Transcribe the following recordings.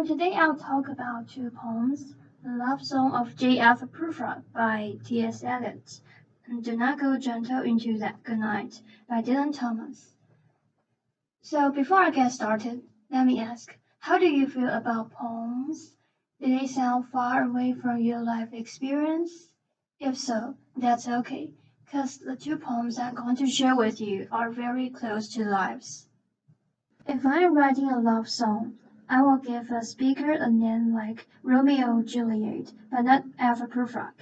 today I'll talk about two poems, The Love Song of J.F. Prufrock by T.S. Eliot, and Do Not Go Gentle into That Good Night by Dylan Thomas. So before I get started, let me ask, how do you feel about poems? Do they sound far away from your life experience? If so, that's okay, because the two poems I'm going to share with you are very close to lives. If I'm writing a love song, I will give a speaker a name like Romeo Juliet, but not Alfred Prufrock,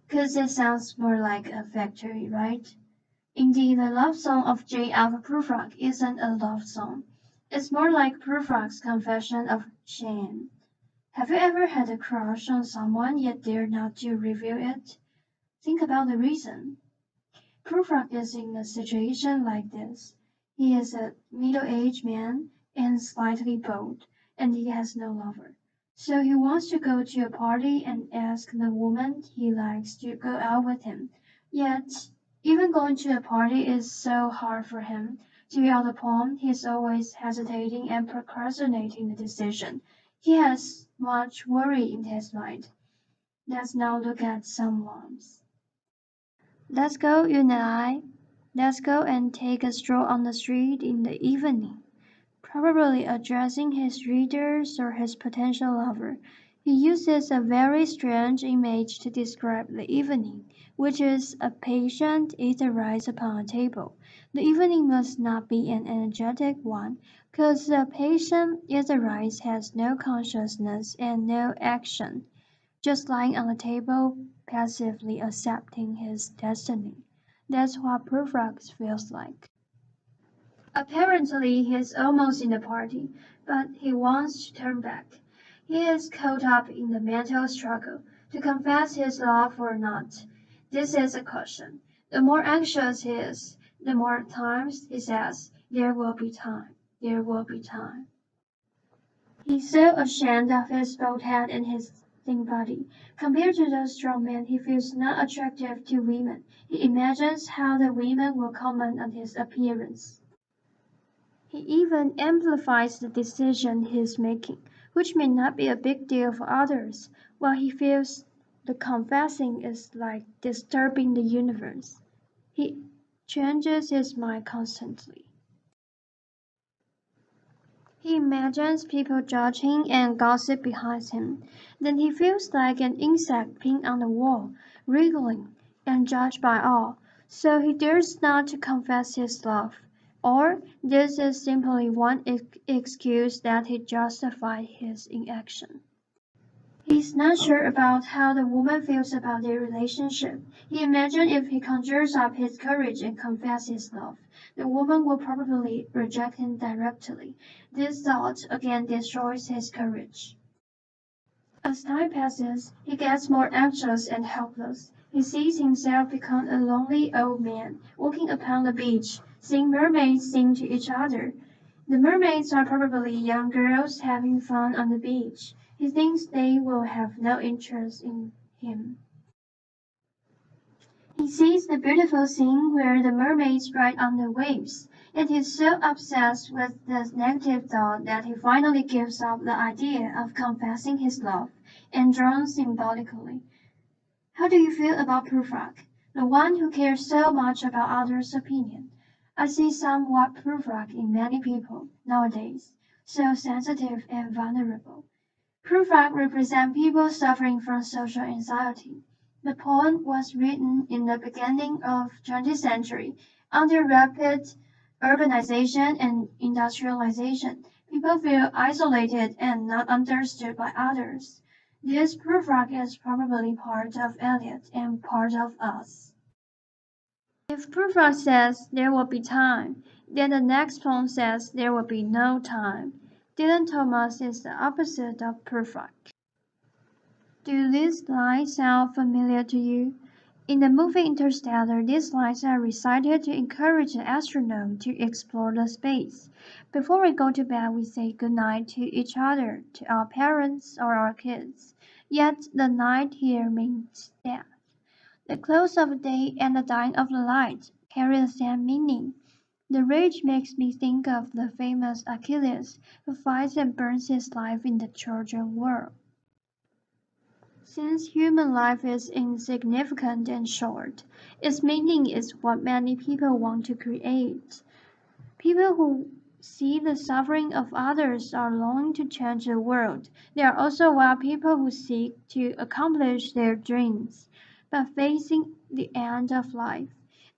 'cause it sounds more like a factory, right? Indeed, the love song of J. Alfred Prufrock isn't a love song. It's more like Prufrock's confession of shame. Have you ever had a crush on someone yet dared not to reveal it? Think about the reason. Prufrock is in a situation like this. He is a middle-aged man and slightly bald, and he has no lover. So he wants to go to a party and ask the woman he likes to go out with him. Yet, even going to a party is so hard for him. Throughout the poem, he's always hesitating and procrastinating the decision. He has much worry in his mind. Let's now look at some ones. Let's go, you and I. Let's go and take a stroll on the street in the evening. Probably addressing his readers or his potential lover. He uses a very strange image to describe the evening, which is a patient eater rice upon a table. The evening must not be an energetic one, because the patient eater rice has no consciousness and no action, just lying on the table, passively accepting his destiny. That's what Prufrock feels like. Apparently, he is almost in the party, but he wants to turn back. He is caught up in the mental struggle to confess his love or not. This is a question. The more anxious he is, the more times he says, "There will be time, there will be time." He's so ashamed of his bald head and his thin body. Compared to those strong men, he feels not attractive to women. He imagines how the women will comment on his appearance. He even amplifies the decision he's making, which may not be a big deal for others, while he feels the confessing is like disturbing the universe. He changes his mind constantly. He imagines people judging and gossip behind him. Then he feels like an insect pinned on the wall, wriggling, and judged by all. So he dares not to confess his love. Or this is simply one excuse that he justifies his inaction. He's not sure about how the woman feels about their relationship. He imagines if he conjures up his courage and confesses his love, the woman will probably reject him directly. This thought again destroys his courage. As time passes, he gets more anxious and helpless. He sees himself become a lonely old man, walking upon the beach, seeing mermaids sing to each other. The mermaids are probably young girls having fun on the beach. He thinks they will have no interest in him. He sees the beautiful scene where the mermaids ride on the waves, and he's so obsessed with this negative thought that he finally gives up the idea of confessing his love and drowns symbolically. How do you feel about Prufrock, the one who cares so much about others' opinion? I see somewhat Prufrock in many people nowadays, so sensitive and vulnerable. Prufrock represents people suffering from social anxiety. The poem was written in the beginning of 20th century under rapid urbanization and industrialization. People feel isolated and not understood by others. This Prufrock is probably part of Eliot and part of us. If Prufrock says there will be time, then the next poem says there will be no time. Dylan Thomas is the opposite of Prufrock. Do these lines sound familiar to you? In the movie Interstellar, these lines are recited to encourage the astronaut to explore the space. Before we go to bed, we say goodnight to each other, to our parents or our kids. Yet the night here means death. The close of the day and the dying of the light carry the same meaning. The rage makes me think of the famous Achilles, who fights and burns his life in the Trojan War. Since human life is insignificant and short, its meaning is what many people want to create. People who see the suffering of others are longing to change the world. There are also wild people who seek to accomplish their dreams, but facing the end of life,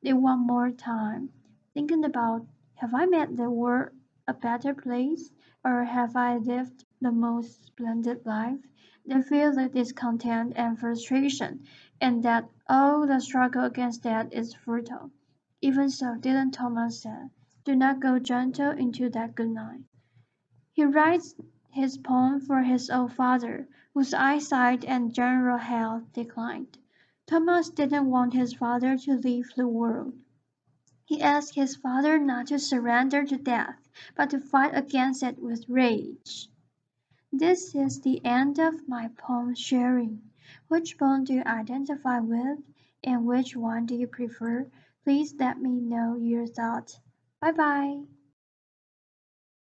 they want more time, thinking about, have I made the world a better place, or have I lived the most splendid life? They feel the discontent and frustration, and that all the struggle against that is futile. Even so, Dylan Thomas said, do not go gentle into that good night. He writes his poem for his old father, whose eyesight and general health declined. Thomas didn't want his father to leave the world. He asked his father not to surrender to death, but to fight against it with rage. This is the end of my poem sharing. Which poem do you identify with, and which one do you prefer? Please let me know your thoughts. Bye bye.